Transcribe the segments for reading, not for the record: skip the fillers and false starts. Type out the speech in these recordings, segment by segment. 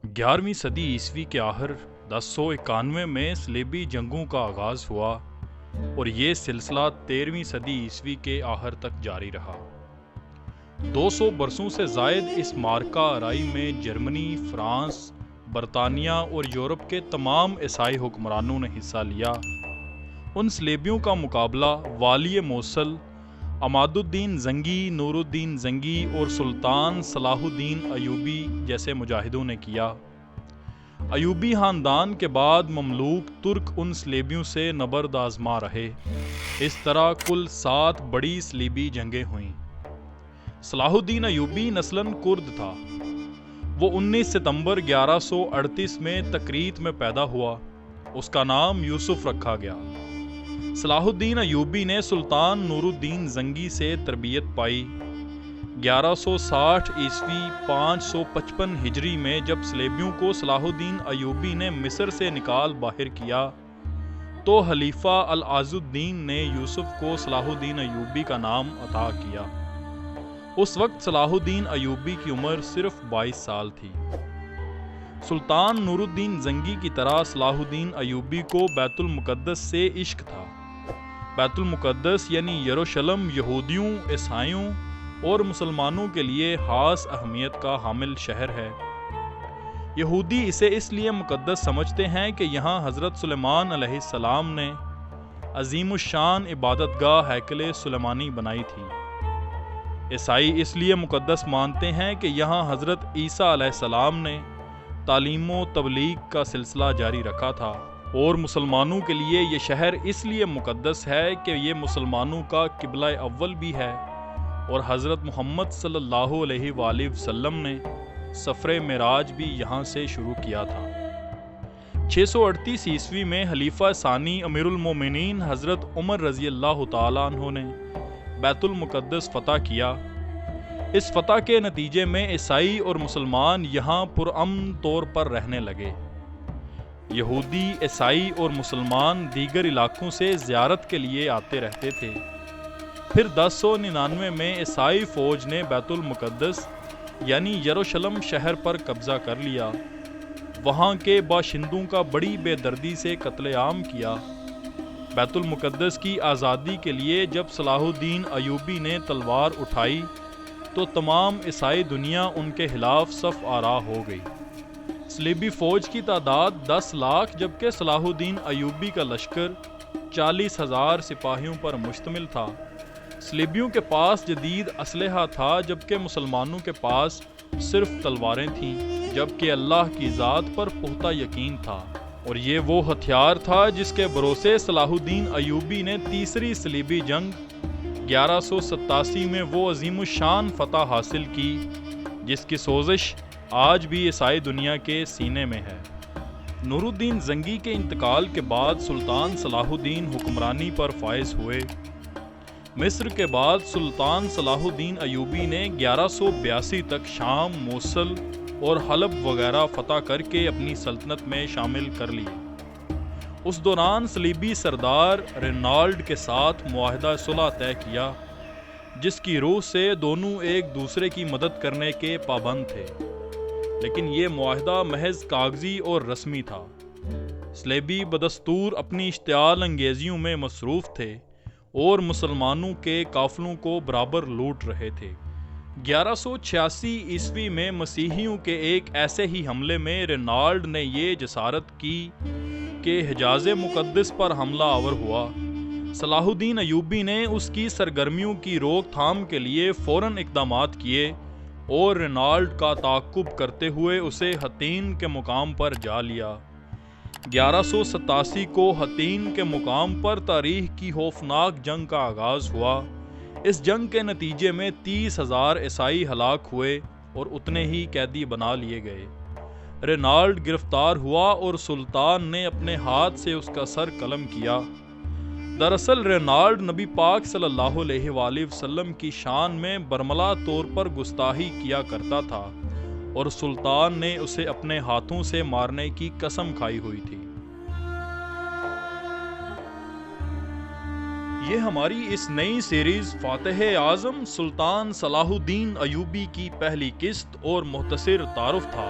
11ویں صدی عیسوی کے آخر 1091 میں صلیبی جنگوں کا آغاز ہوا اور یہ سلسلہ 13ویں صدی عیسوی کے آخر تک جاری رہا۔ 200 برسوں سے زائد اس معرکہ آرائی میں جرمنی، فرانس، برطانیہ اور یورپ کے تمام عیسائی حکمرانوں نے حصہ لیا۔ ان صلیبیوں کا مقابلہ والی موصل عماد الدین زنگی، نور الدین زنگی اور سلطان صلاح الدین ایوبی جیسے مجاہدوں نے کیا۔ ایوبی خاندان کے بعد مملوک ترک ان صلیبیوں سے نبرد آزما رہے۔ اس طرح کل 7 بڑی صلیبی جنگیں ہوئیں۔ صلاح الدین ایوبی نسلاً کرد تھا۔ وہ 19 ستمبر 1138 میں تکریت میں پیدا ہوا۔ اس کا نام یوسف رکھا گیا۔ صلاح الدین ایوبی نے سلطان نور الدین زنگی سے تربیت پائی۔ 1160 عیسوی 555 ہجری میں جب صلیبیوں کو صلاح الدین ایوبی نے مصر سے نکال باہر کیا تو خلیفہ العز الدین نے یوسف کو صلاح الدین ایوبی کا نام عطا کیا۔ اس وقت صلاح الدین ایوبی کی عمر صرف 22 سال تھی۔ سلطان نور الدین زنگی کی طرح صلاح الدین ایوبی کو بیت المقدس سے عشق تھا۔ بیت المقدس یعنی یروشلم یہودیوں، عیسائیوں اور مسلمانوں کے لیے خاص اہمیت کا حامل شہر ہے۔ یہودی اسے اس لیے مقدس سمجھتے ہیں کہ یہاں حضرت سلیمان علیہ السلام نے عظیم الشان عبادت گاہ ہیکل سلیمانی بنائی تھی۔ عیسائی اس لیے مقدس مانتے ہیں کہ یہاں حضرت عیسیٰ علیہ السلام نے تعلیم و تبلیغ کا سلسلہ جاری رکھا تھا، اور مسلمانوں کے لیے یہ شہر اس لیے مقدس ہے کہ یہ مسلمانوں کا قبلہ اول بھی ہے اور حضرت محمد صلی اللہ علیہ وآلہ وسلم نے سفر معراج بھی یہاں سے شروع کیا تھا۔ 638 عیسوی میں خلیفہ ثانی امیر المومنین حضرت عمر رضی اللہ تعالیٰ عنہ نے بیت المقدس فتح کیا۔ اس فتح کے نتیجے میں عیسائی اور مسلمان یہاں پرامن طور پر رہنے لگے۔ یہودی، عیسائی اور مسلمان دیگر علاقوں سے زیارت کے لیے آتے رہتے تھے۔ پھر 1099 میں عیسائی فوج نے بیت المقدس یعنی یروشلم شہر پر قبضہ کر لیا۔ وہاں کے باشندوں کا بڑی بے دردی سے قتل عام کیا۔ بیت المقدس کی آزادی کے لیے جب صلاح الدین ایوبی نے تلوار اٹھائی تو تمام عیسائی دنیا ان کے خلاف صف آرا ہو گئی۔ صلیبی فوج کی تعداد 10 لاکھ جبکہ صلاح الدین ایوبی کا لشکر 40,000 سپاہیوں پر مشتمل تھا۔ صلیبیوں کے پاس جدید اسلحہ تھا جبکہ مسلمانوں کے پاس صرف تلواریں تھیں، جبکہ اللہ کی ذات پر پختہ یقین تھا، اور یہ وہ ہتھیار تھا جس کے بھروسے صلاح الدین ایوبی نے تیسری صلیبی جنگ 1187 میں وہ عظیم الشان فتح حاصل کی جس کی سوزش آج بھی عیسائی دنیا کے سینے میں ہے۔ نور الدین زنگی کے انتقال کے بعد سلطان صلاح الدین حکمرانی پر فائز ہوئے۔ مصر کے بعد سلطان صلاح الدین ایوبی نے 1182 تک شام، موصل اور حلب وغیرہ فتح کر کے اپنی سلطنت میں شامل کر لیے۔ اس دوران صلیبی سردار رینالڈ کے ساتھ معاہدہ صلح طے کیا جس کی روح سے دونوں ایک دوسرے کی مدد کرنے کے پابند تھے، لیکن یہ معاہدہ محض کاغذی اور رسمی تھا۔ صلیبی بدستور اپنی اشتعال انگیزیوں میں مصروف تھے اور مسلمانوں کے قافلوں کو برابر لوٹ رہے تھے۔ 1186 عیسوی میں مسیحیوں کے ایک ایسے ہی حملے میں رینالڈ نے یہ جسارت کی کہ حجاز مقدس پر حملہ آور ہوا۔ صلاح الدین ایوبی نے اس کی سرگرمیوں کی روک تھام کے لیے فوراً اقدامات کیے اور رینالڈ کا تعاقب کرتے ہوئے اسے حطین کے مقام پر جا لیا۔ 1187 کو حطین کے مقام پر تاریخ کی خوفناک جنگ کا آغاز ہوا۔ اس جنگ کے نتیجے میں 30,000 عیسائی ہلاک ہوئے اور اتنے ہی قیدی بنا لیے گئے۔ رینالڈ گرفتار ہوا اور سلطان نے اپنے ہاتھ سے اس کا سر قلم کیا۔ دراصل رینالڈ نبی پاک صلی اللہ علیہ وآلہ وسلم کی شان میں برملا طور پر گستاخی کیا کرتا تھا اور سلطان نے اسے اپنے ہاتھوں سے مارنے کی قسم کھائی ہوئی تھی۔ یہ ہماری اس نئی سیریز فاتح اعظم سلطان صلاح الدین ایوبی کی پہلی قسط اور مختصر تعارف تھا۔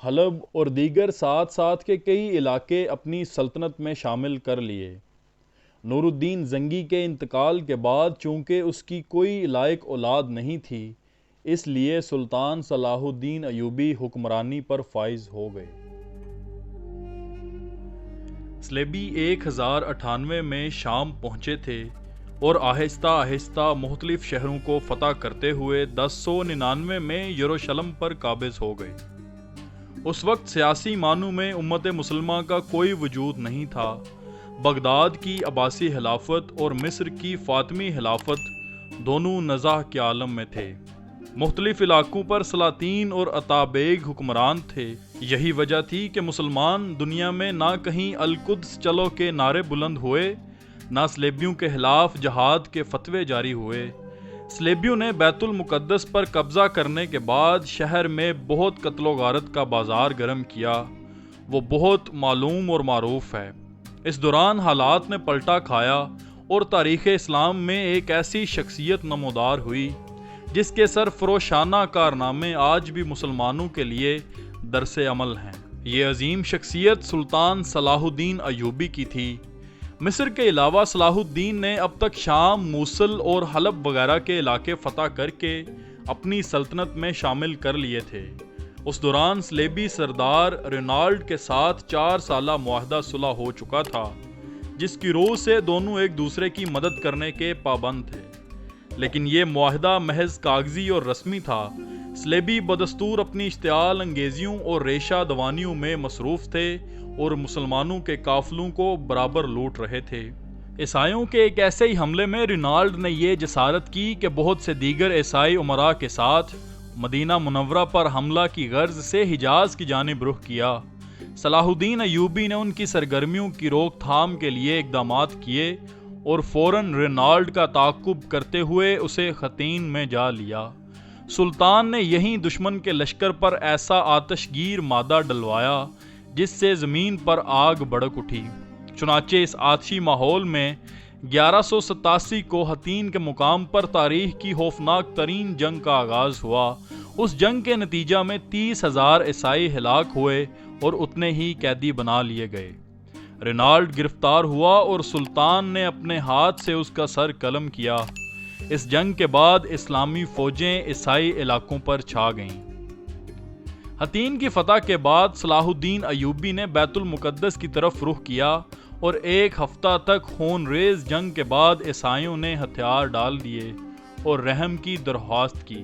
حلب اور دیگر ساتھ ساتھ کے کئی علاقے اپنی سلطنت میں شامل کر لیے۔ نور الدین زنگی کے انتقال کے بعد چونکہ اس کی کوئی لائق اولاد نہیں تھی، اس لیے سلطان صلاح الدین ایوبی حکمرانی پر فائز ہو گئے۔ سلیبی 1098 میں شام پہنچے تھے اور آہستہ آہستہ مختلف شہروں کو فتح کرتے ہوئے 1099 میں یروشلم پر قابض ہو گئے۔ اس وقت سیاسی معنوں میں امت مسلمہ کا کوئی وجود نہیں تھا۔ بغداد کی عباسی خلافت اور مصر کی فاطمی خلافت دونوں نزاع کے عالم میں تھے۔ مختلف علاقوں پر سلاطین اور اتابیگ حکمران تھے۔ یہی وجہ تھی کہ مسلمان دنیا میں نہ کہیں القدس چلو کے نعرے بلند ہوئے، نہ سلیبیوں کے خلاف جہاد کے فتوے جاری ہوئے۔ سلیبیوں نے بیت المقدس پر قبضہ کرنے کے بعد شہر میں بہت قتل و غارت کا بازار گرم کیا، وہ بہت معلوم اور معروف ہے۔ اس دوران حالات نے پلٹا کھایا اور تاریخ اسلام میں ایک ایسی شخصیت نمودار ہوئی جس کے سرفروشانہ کارنامے آج بھی مسلمانوں کے لیے درس عمل ہیں۔ یہ عظیم شخصیت سلطان صلاح الدین ایوبی کی تھی۔ مصر کے علاوہ صلاح الدین نے اب تک شام، موصل اور حلب وغیرہ کے علاقے فتح کر کے اپنی سلطنت میں شامل کر لیے تھے۔ اس دوران سلیبی سردار رینالڈ کے ساتھ 4 سالہ معاہدہ صلح ہو چکا تھا، جس کی روح سے دونوں ایک دوسرے کی مدد کرنے کے پابند تھے، لیکن یہ معاہدہ محض کاغذی اور رسمی تھا۔ سلیبی بدستور اپنی اشتعال انگیزیوں اور ریشہ دوانیوں میں مصروف تھے اور مسلمانوں کے قافلوں کو برابر لوٹ رہے تھے۔ عیسائیوں کے ایک ایسے ہی حملے میں رینالڈ نے یہ جسارت کی کہ بہت سے دیگر عیسائی امراء کے ساتھ مدینہ منورہ پر حملہ کی غرض سے حجاز کی جانب رخ کیا۔ صلاح الدین ایوبی نے ان کی سرگرمیوں کی روک تھام کے لیے اقدامات کیے اور فوراً رینالڈ کا تعاقب کرتے ہوئے اسے خطین میں جا لیا۔ سلطان نے یہیں دشمن کے لشکر پر ایسا آتش گیر مادہ ڈلوایا جس سے زمین پر آگ بھڑک اٹھی۔ چنانچہ اس آتشی ماحول میں 1187 کو حطین کے مقام پر تاریخ کی خوفناک ترین جنگ کا آغاز ہوا۔ اس جنگ کے نتیجہ میں 30,000 عیسائی ہلاک ہوئے اور اتنے ہی قیدی بنا لیے گئے۔ رینالڈ گرفتار ہوا اور سلطان نے اپنے ہاتھ سے اس کا سر قلم کیا۔ اس جنگ کے بعد اسلامی فوجیں عیسائی علاقوں پر چھا گئیں۔ حطین کی فتح کے بعد صلاح الدین ایوبی نے بیت المقدس کی طرف رخ کیا اور ایک ہفتہ تک خون ریز جنگ کے بعد عیسائیوں نے ہتھیار ڈال دیے اور رحم کی درخواست کی۔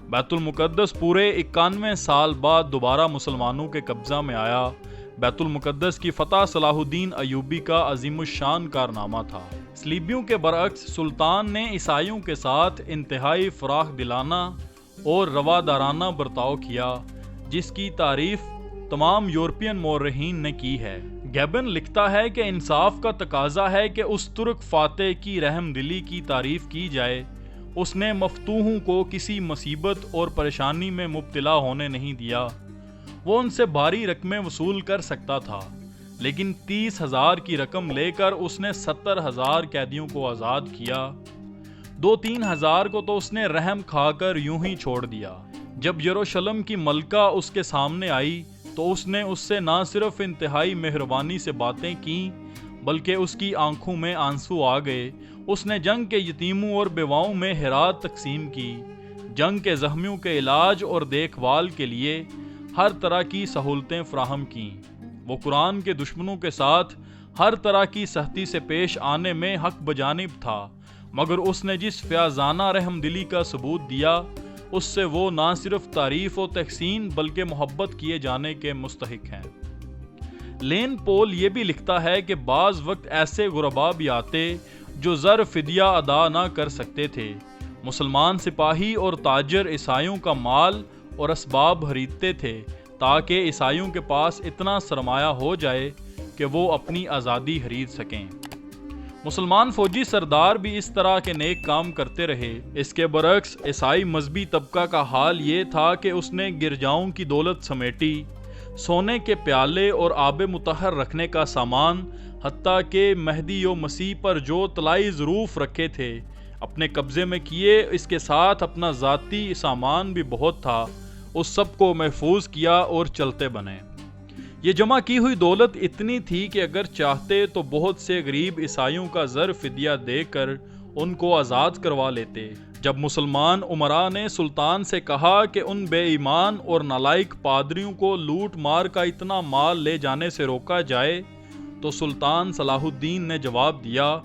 بیت المقدس پورے 91 سال بعد دوبارہ مسلمانوں کے قبضہ میں آیا۔ بیت المقدس کی فتح صلاح الدین ایوبی کا عظیم الشان کارنامہ تھا۔ سلیبیوں کے برعکس سلطان نے عیسائیوں کے ساتھ انتہائی فراخ دلانہ اور روادارانہ برتاؤ کیا، جس کی تعریف تمام یورپین مورخین نے کی ہے۔ گیبن لکھتا ہے کہ انصاف کا تقاضا ہے کہ اس ترک فاتح کی رحم دلی کی تعریف کی جائے۔ اس نے مفتوحوں کو کسی مصیبت اور پریشانی میں مبتلا ہونے نہیں دیا۔ وہ ان سے بھاری رقمیں وصول کر سکتا تھا، لیکن 30,000 کی رقم لے کر اس نے 70,000 قیدیوں کو آزاد کیا۔ 2-3 ہزار کو تو اس نے رحم کھا کر یوں ہی چھوڑ دیا۔ جب یروشلم کی ملکہ اس کے سامنے آئی تو اس نے اس سے نہ صرف انتہائی مہربانی سے باتیں کیں بلکہ اس کی آنکھوں میں آنسو آ گئے۔ اس نے جنگ کے یتیموں اور بیواؤں میں خیرات تقسیم کی، جنگ کے زخمیوں کے علاج اور دیکھ بھال کے لیے ہر طرح کی سہولتیں فراہم کیں۔ وہ قرآن کے دشمنوں کے ساتھ ہر طرح کی سختی سے پیش آنے میں حق بجانب تھا، مگر اس نے جس فیاضانہ رحم دلی کا ثبوت دیا اس سے وہ نہ صرف تعریف و تحسین بلکہ محبت کیے جانے کے مستحق ہیں۔ لین پول یہ بھی لکھتا ہے کہ بعض وقت ایسے غربا بھی آتے جو زر فدیہ ادا نہ کر سکتے تھے۔ مسلمان سپاہی اور تاجر عیسائیوں کا مال اور اسباب خریدتے تھے تاکہ عیسائیوں کے پاس اتنا سرمایہ ہو جائے کہ وہ اپنی آزادی خرید سکیں۔ مسلمان فوجی سردار بھی اس طرح کے نیک کام کرتے رہے۔ اس کے برعکس عیسائی مذہبی طبقہ کا حال یہ تھا کہ اس نے گرجاؤں کی دولت سمیٹی، سونے کے پیالے اور آب مطہر رکھنے کا سامان، حتیٰ کہ مہدی و مسیح پر جو طلائی ظروف رکھے تھے اپنے قبضے میں کیے۔ اس کے ساتھ اپنا ذاتی سامان بھی بہت تھا اس سب کو محفوظ کیا اور چلتے بنے۔ یہ جمع کی ہوئی دولت اتنی تھی کہ اگر چاہتے تو بہت سے غریب عیسائیوں کا زر فدیہ دے کر ان کو آزاد کروا لیتے۔ جب مسلمان امراء نے سلطان سے کہا کہ ان بے ایمان اور نالائق پادریوں کو لوٹ مار کا اتنا مال لے جانے سے روکا جائے تو سلطان صلاح الدین نے جواب دیا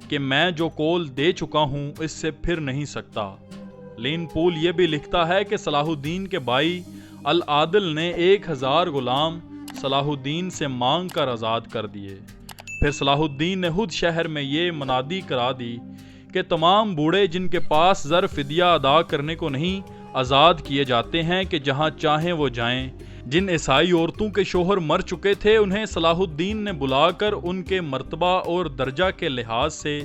کہ میں جو قول دے چکا ہوں اس سے پھر نہیں سکتا۔ لین پول یہ بھی لکھتا ہے کہ صلاح الدین کے بھائی العادل نے 1000 غلام صلاح الدین سے مانگ کر آزاد کر دیے۔ پھر صلاح الدین نے خود شہر میں یہ منادی کرا دی کہ تمام بوڑھے جن کے پاس زر فدیہ ادا کرنے کو نہیں آزاد کیے جاتے ہیں کہ جہاں چاہیں وہ جائیں۔ جن عیسائی عورتوں کے شوہر مر چکے تھے انہیں صلاح الدین نے بلا کر ان کے مرتبہ اور درجہ کے لحاظ سے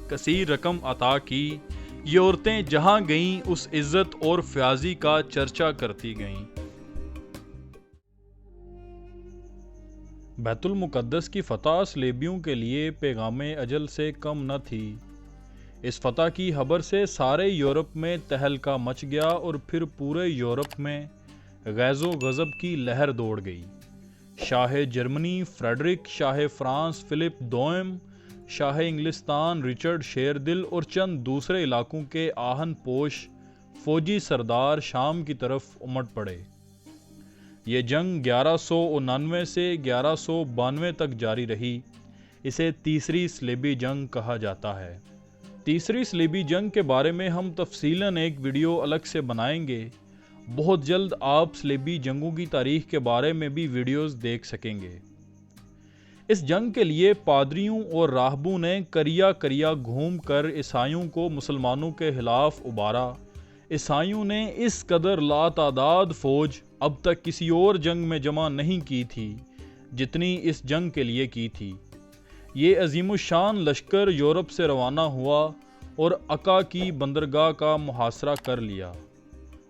کثیر رقم عطا کی۔ یہ عورتیں جہاں گئیں اس عزت اور فیاضی کا چرچا کرتی گئیں۔ بیت المقدس کی فتح صلیبیوں کے لیے پیغام اجل سے کم نہ تھی۔ اس فتح کی خبر سے سارے یورپ میں تہلکہ مچ گیا اور پھر پورے یورپ میں غیظ و غضب کی لہر دوڑ گئی۔ شاہ جرمنی فریڈرک، شاہ فرانس فلپ دوئم، شاہ انگلستان رچرڈ شیردل اور چند دوسرے علاقوں کے آہن پوش فوجی سردار شام کی طرف امٹ پڑے۔ یہ جنگ 1199 سے 1192 تک جاری رہی۔ اسے تیسری صلیبی جنگ کہا جاتا ہے۔ تیسری صلیبی جنگ کے بارے میں ہم تفصیلاً ایک ویڈیو الگ سے بنائیں گے۔ بہت جلد آپ صلیبی جنگوں کی تاریخ کے بارے میں بھی ویڈیوز دیکھ سکیں گے۔ اس جنگ کے لیے پادریوں اور راہبوں نے کریا کریا گھوم کر عیسائیوں کو مسلمانوں کے خلاف ابھارا۔ عیسائیوں نے اس قدر لاتعداد فوج اب تک کسی اور جنگ میں جمع نہیں کی تھی جتنی اس جنگ کے لیے کی تھی۔ یہ عظیم الشان لشکر یورپ سے روانہ ہوا اور عکا کی بندرگاہ کا محاصرہ کر لیا۔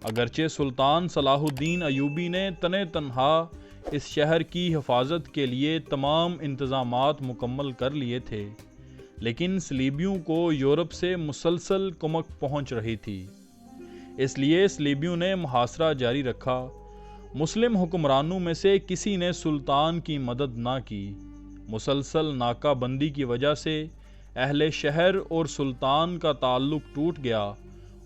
اگرچہ سلطان صلاح الدین ایوبی نے تنہا اس شہر کی حفاظت کے لیے تمام انتظامات مکمل کر لیے تھے، لیکن صلیبیوں کو یورپ سے مسلسل کمک پہنچ رہی تھی۔ اس لیے صلیبیوں نے محاصرہ جاری رکھا۔ مسلم حکمرانوں میں سے کسی نے سلطان کی مدد نہ کی۔ مسلسل ناکہ بندی کی وجہ سے اہل شہر اور سلطان کا تعلق ٹوٹ گیا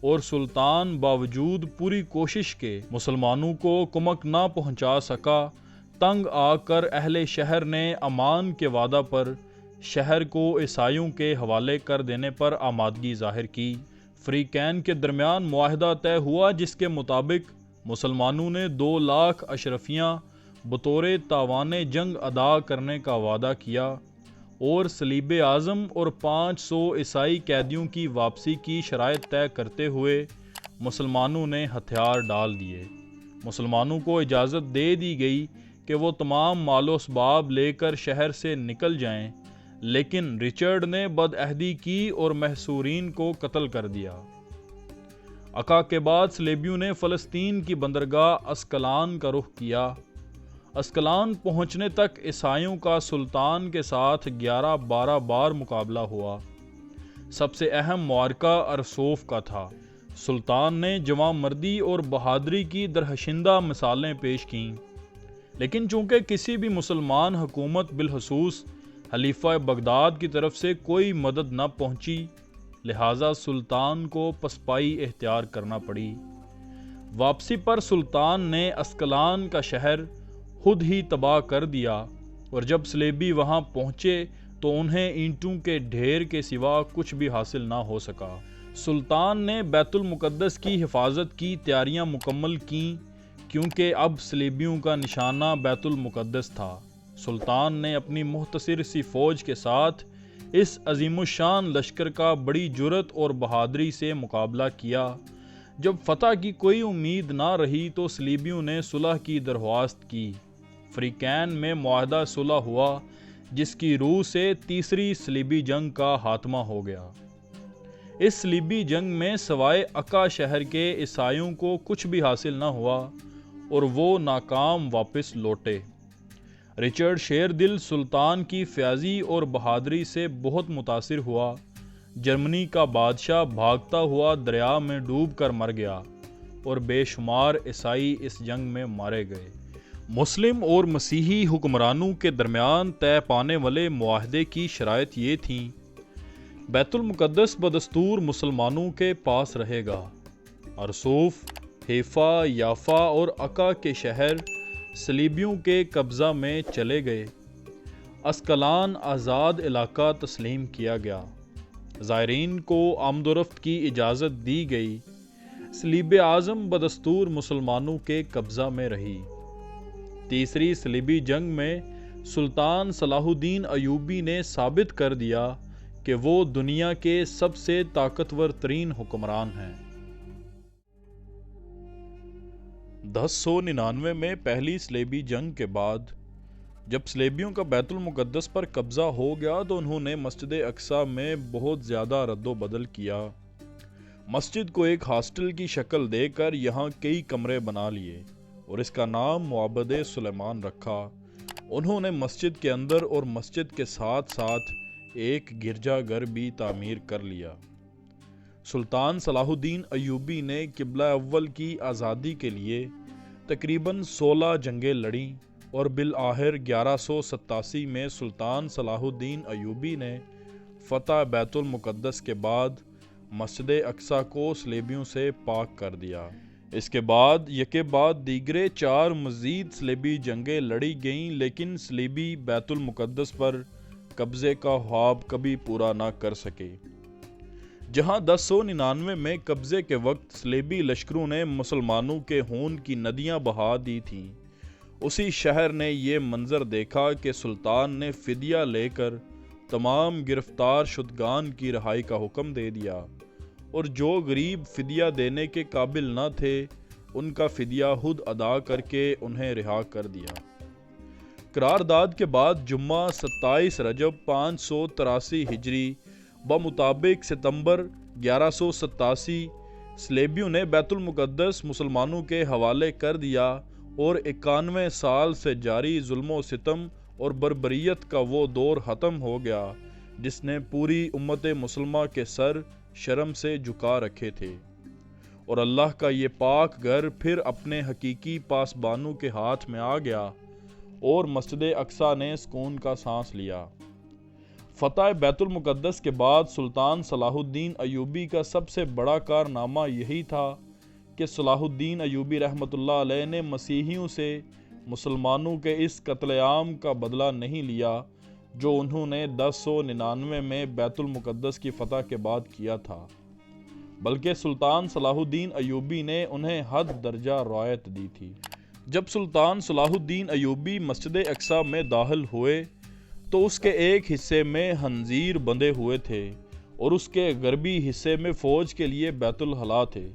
اور سلطان باوجود پوری کوشش کے مسلمانوں کو کمک نہ پہنچا سکا۔ تنگ آ کر اہل شہر نے امان کے وعدہ پر شہر کو عیسائیوں کے حوالے کر دینے پر آمادگی ظاہر کی۔ فریقین کے درمیان معاہدہ طے ہوا جس کے مطابق مسلمانوں نے 2 لاکھ اشرفیاں بطور تاوان جنگ ادا کرنے کا وعدہ کیا اور صلیب اعظم اور 500 عیسائی قیدیوں کی واپسی کی شرائط طے کرتے ہوئے مسلمانوں نے ہتھیار ڈال دیے۔ مسلمانوں کو اجازت دے دی گئی کہ وہ تمام مال و اسباب لے کر شہر سے نکل جائیں، لیکن رچرڈ نے بدعہدی کی اور محصورین کو قتل کر دیا۔ عکا کے بعد صلیبیوں نے فلسطین کی بندرگاہ اسکلان کا رخ کیا۔ اسکلان پہنچنے تک عیسائیوں کا سلطان کے ساتھ 11-12 بار مقابلہ ہوا۔ سب سے اہم معرکہ ارسوف کا تھا۔ سلطان نے جواں مردی اور بہادری کی درخشندہ مثالیں پیش کیں، لیکن چونکہ کسی بھی مسلمان حکومت بالخصوص خلیفہ بغداد کی طرف سے کوئی مدد نہ پہنچی، لہٰذا سلطان کو پسپائی اختیار کرنا پڑی۔ واپسی پر سلطان نے اسکلان کا شہر خود ہی تباہ کر دیا اور جب صلیبی وہاں پہنچے تو انہیں اینٹوں کے ڈھیر کے سوا کچھ بھی حاصل نہ ہو سکا۔ سلطان نے بیت المقدس کی حفاظت کی تیاریاں مکمل کیں کیونکہ اب صلیبیوں کا نشانہ بیت المقدس تھا۔ سلطان نے اپنی مختصر سی فوج کے ساتھ اس عظیم الشان لشکر کا بڑی جرأت اور بہادری سے مقابلہ کیا۔ جب فتح کی کوئی امید نہ رہی تو صلیبیوں نے صلح کی درخواست کی۔ فریقین میں معاہدہ صلح ہوا جس کی روح سے تیسری صلیبی جنگ کا خاتمہ ہو گیا۔ اس صلیبی جنگ میں سوائے عکا شہر کے عیسائیوں کو کچھ بھی حاصل نہ ہوا اور وہ ناکام واپس لوٹے۔ رچرڈ شیردل سلطان کی فیاضی اور بہادری سے بہت متاثر ہوا۔ جرمنی کا بادشاہ بھاگتا ہوا دریا میں ڈوب کر مر گیا اور بے شمار عیسائی اس جنگ میں مارے گئے۔ مسلم اور مسیحی حکمرانوں کے درمیان طے پانے والے معاہدے کی شرائط یہ تھیں: بیت المقدس بدستور مسلمانوں کے پاس رہے گا، ارسوف، حیفا، یافا اور عکا کے شہر صلیبیوں کے قبضہ میں چلے گئے، اسکلان آزاد علاقہ تسلیم کیا گیا، زائرین کو آمد و رفت کی اجازت دی گئی، صلیب اعظم بدستور مسلمانوں کے قبضہ میں رہی۔ تیسری صلیبی جنگ میں سلطان صلاح الدین ایوبی نے ثابت کر دیا کہ وہ دنیا کے سب سے طاقتور ترین حکمران ہیں۔ 1099 میں پہلی صلیبی جنگ کے بعد جب صلیبیوں کا بیت المقدس پر قبضہ ہو گیا تو انہوں نے مسجد اقصی میں بہت زیادہ رد و بدل کیا۔ مسجد کو ایک ہاسٹل کی شکل دے کر یہاں کئی کمرے بنا لیے اور اس کا نام معبد سلیمان رکھا۔ انہوں نے مسجد کے اندر اور مسجد کے ساتھ ساتھ ایک گرجا گھر بھی تعمیر کر لیا۔ سلطان صلاح الدین ایوبی نے قبلہ اول کی آزادی کے لیے تقریباً 16 جنگیں لڑیں اور بالآخر 1187 میں سلطان صلاح الدین ایوبی نے فتح بیت المقدس کے بعد مسجد اقصی کو صلیبیوں سے پاک کر دیا۔ اس کے بعد یکے بعد دیگرے 4 مزید صلیبی جنگیں لڑی گئیں، لیکن صلیبی بیت المقدس پر قبضے کا خواب کبھی پورا نہ کر سکے۔ جہاں 1099 میں قبضے کے وقت صلیبی لشکروں نے مسلمانوں کے خون کی ندیاں بہا دی تھیں، اسی شہر نے یہ منظر دیکھا کہ سلطان نے فدیہ لے کر تمام گرفتار شدگان کی رہائی کا حکم دے دیا اور جو غریب فدیہ دینے کے قابل نہ تھے ان کا فدیہ خود ادا کر کے انہیں رہا کر دیا۔ قرارداد کے بعد جمعہ 27 رجب 583 ہجری بمطابق ستمبر 1187 صلیبیوں نے بیت المقدس مسلمانوں کے حوالے کر دیا اور 91 سال سے جاری ظلم و ستم اور بربریت کا وہ دور ختم ہو گیا جس نے پوری امت مسلمہ کے سر شرم سے جھکا رکھے تھے، اور اللہ کا یہ پاک گھر پھر اپنے حقیقی پاسبانوں کے ہاتھ میں آ گیا اور مسجد اقصی نے سکون کا سانس لیا۔ فتح بیت المقدس کے بعد سلطان صلاح الدین ایوبی کا سب سے بڑا کارنامہ یہی تھا کہ صلاح الدین ایوبی رحمۃ اللہ علیہ نے مسیحیوں سے مسلمانوں کے اس قتل عام کا بدلہ نہیں لیا جو انہوں نے 1099 میں بیت المقدس کی فتح کے بعد کیا تھا، بلکہ سلطان صلاح الدین ایوبی نے انہیں حد درجہ رعایت دی تھی۔ جب سلطان صلاح الدین ایوبی مسجد اقصی میں داخل ہوئے تو اس کے ایک حصے میں خنزیر بندھے ہوئے تھے اور اس کے غربی حصے میں فوج کے لیے بیت الخلاء تھے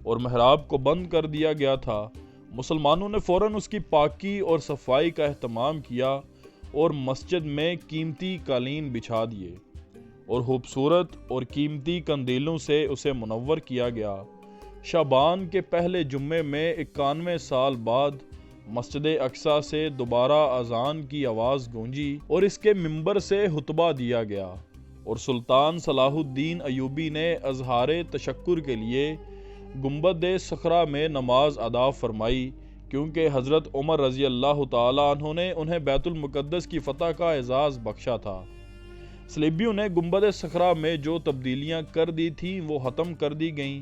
اور محراب کو بند کر دیا گیا تھا۔ مسلمانوں نے فوراً اس کی پاکی اور صفائی کا اہتمام کیا اور مسجد میں قیمتی قالین بچھا دیے اور خوبصورت اور قیمتی قندیلوں سے اسے منور کیا گیا۔ شعبان کے پہلے جمعے میں 91 سال بعد مسجد اقصی سے دوبارہ اذان کی آواز گونجی اور اس کے منبر سے خطبہ دیا گیا اور سلطان صلاح الدین ایوبی نے اظہار تشکر کے لیے گنبد صخرہ میں نماز ادا فرمائی، کیونکہ حضرت عمر رضی اللہ تعالیٰ عنہ نے انہیں بیت المقدس کی فتح کا اعزاز بخشا تھا۔ صلیبیوں نے گنبد صخرہ میں جو تبدیلیاں کر دی تھیں وہ ختم کر دی گئیں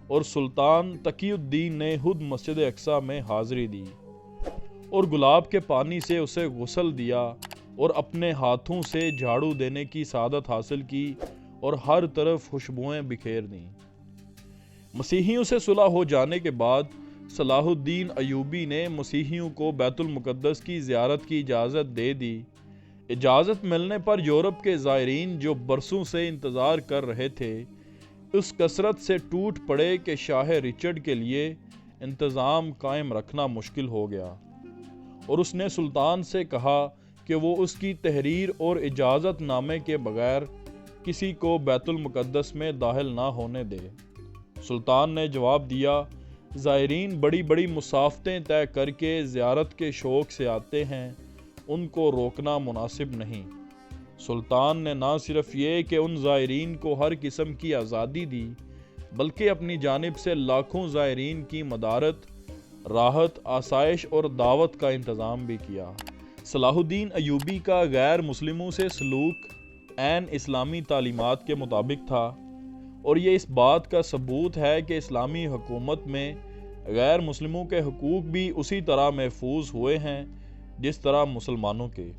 اور سلطان تقی الدین نے خود مسجد اقصی میں حاضری دی اور گلاب کے پانی سے اسے غسل دیا اور اپنے ہاتھوں سے جھاڑو دینے کی سعادت حاصل کی اور ہر طرف خوشبوئیں بکھیر دیں۔ مسیحیوں سے صلح ہو جانے کے بعد صلاح الدین ایوبی نے مسیحیوں کو بیت المقدس کی زیارت کی اجازت دے دی۔ اجازت ملنے پر یورپ کے زائرین جو برسوں سے انتظار کر رہے تھے اس کثرت سے ٹوٹ پڑے کہ شاہ رچرڈ کے لیے انتظام قائم رکھنا مشکل ہو گیا اور اس نے سلطان سے کہا کہ وہ اس کی تحریر اور اجازت نامے کے بغیر کسی کو بیت المقدس میں داخل نہ ہونے دے۔ سلطان نے جواب دیا، زائرین بڑی بڑی مسافتیں طے کر کے زیارت کے شوق سے آتے ہیں، ان کو روکنا مناسب نہیں۔ سلطان نے نہ صرف یہ کہ ان زائرین کو ہر قسم کی آزادی دی بلکہ اپنی جانب سے لاکھوں زائرین کی مدارت، راحت، آسائش اور دعوت کا انتظام بھی کیا۔ صلاح الدین ایوبی کا غیر مسلموں سے سلوک عین اسلامی تعلیمات کے مطابق تھا، اور یہ اس بات کا ثبوت ہے کہ اسلامی حکومت میں غیر مسلموں کے حقوق بھی اسی طرح محفوظ ہوئے ہیں جس طرح مسلمانوں کے۔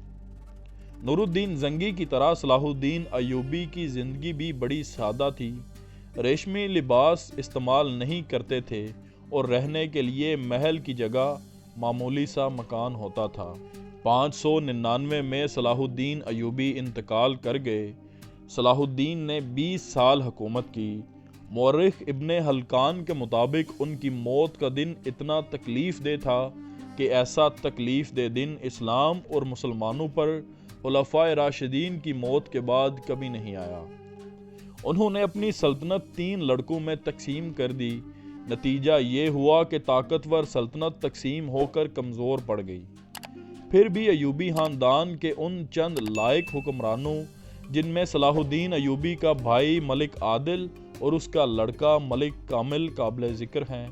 نور الدین زنگی کی طرح صلاح الدین ایوبی کی زندگی بھی بڑی سادہ تھی۔ ریشمی لباس استعمال نہیں کرتے تھے اور رہنے کے لیے محل کی جگہ معمولی سا مکان ہوتا تھا۔ 599 میں صلاح الدین ایوبی انتقال کر گئے۔ صلاح الدین نے 20 سال حکومت کی۔ مورخ ابن حلقان کے مطابق ان کی موت کا دن اتنا تکلیف دہ تھا کہ ایسا تکلیف دہ دن اسلام اور مسلمانوں پر خلفائے راشدین کی موت کے بعد کبھی نہیں آیا۔ انہوں نے اپنی سلطنت 3 لڑکوں میں تقسیم کر دی۔ نتیجہ یہ ہوا کہ طاقتور سلطنت تقسیم ہو کر کمزور پڑ گئی۔ پھر بھی ایوبی خاندان کے ان چند لائق حکمرانوں، جن میں صلاح الدین ایوبی کا بھائی ملک عادل اور اس کا لڑکا ملک کامل قابل ذکر ہیں،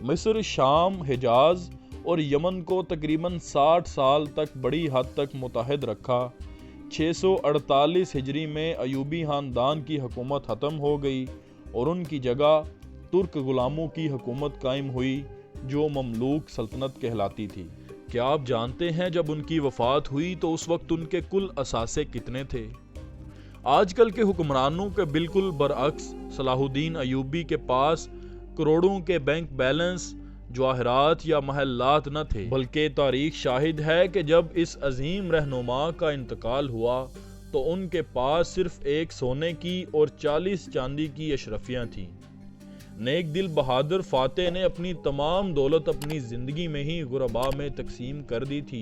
مصر، شام، حجاز اور یمن کو تقریباً 60 سال تک بڑی حد تک متحد رکھا۔ 648 ہجری میں ایوبی خاندان کی حکومت ختم ہو گئی اور ان کی جگہ ترک غلاموں کی حکومت قائم ہوئی جو مملوک سلطنت کہلاتی تھی۔ کیا آپ جانتے ہیں جب ان کی وفات ہوئی تو اس وقت ان کے کل اثاثے کتنے تھے؟ آج کل کے حکمرانوں کے بالکل برعکس صلاح الدین ایوبی کے پاس کروڑوں کے بینک بیلنس، جواہرات یا محلات نہ تھے، بلکہ تاریخ شاہد ہے کہ جب اس عظیم رہنما کا انتقال ہوا تو ان کے پاس صرف 1 سونے کی اور 40 چاندی کی اشرفیاں تھیں۔ نیک دل بہادر فاتح نے اپنی تمام دولت اپنی زندگی میں ہی غرباء میں تقسیم کر دی تھی،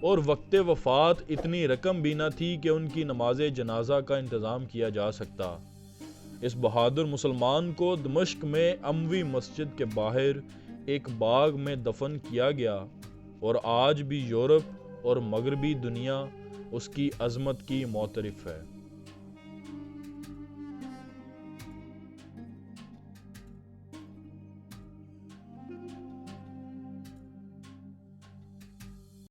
اور وقت وفات اتنی رقم بھی نہ تھی کہ ان کی نماز جنازہ کا انتظام کیا جا سکتا۔ اس بہادر مسلمان کو دمشق میں اموی مسجد کے باہر ایک باغ میں دفن کیا گیا، اور آج بھی یورپ اور مغربی دنیا اس کی عظمت کی معترف ہے۔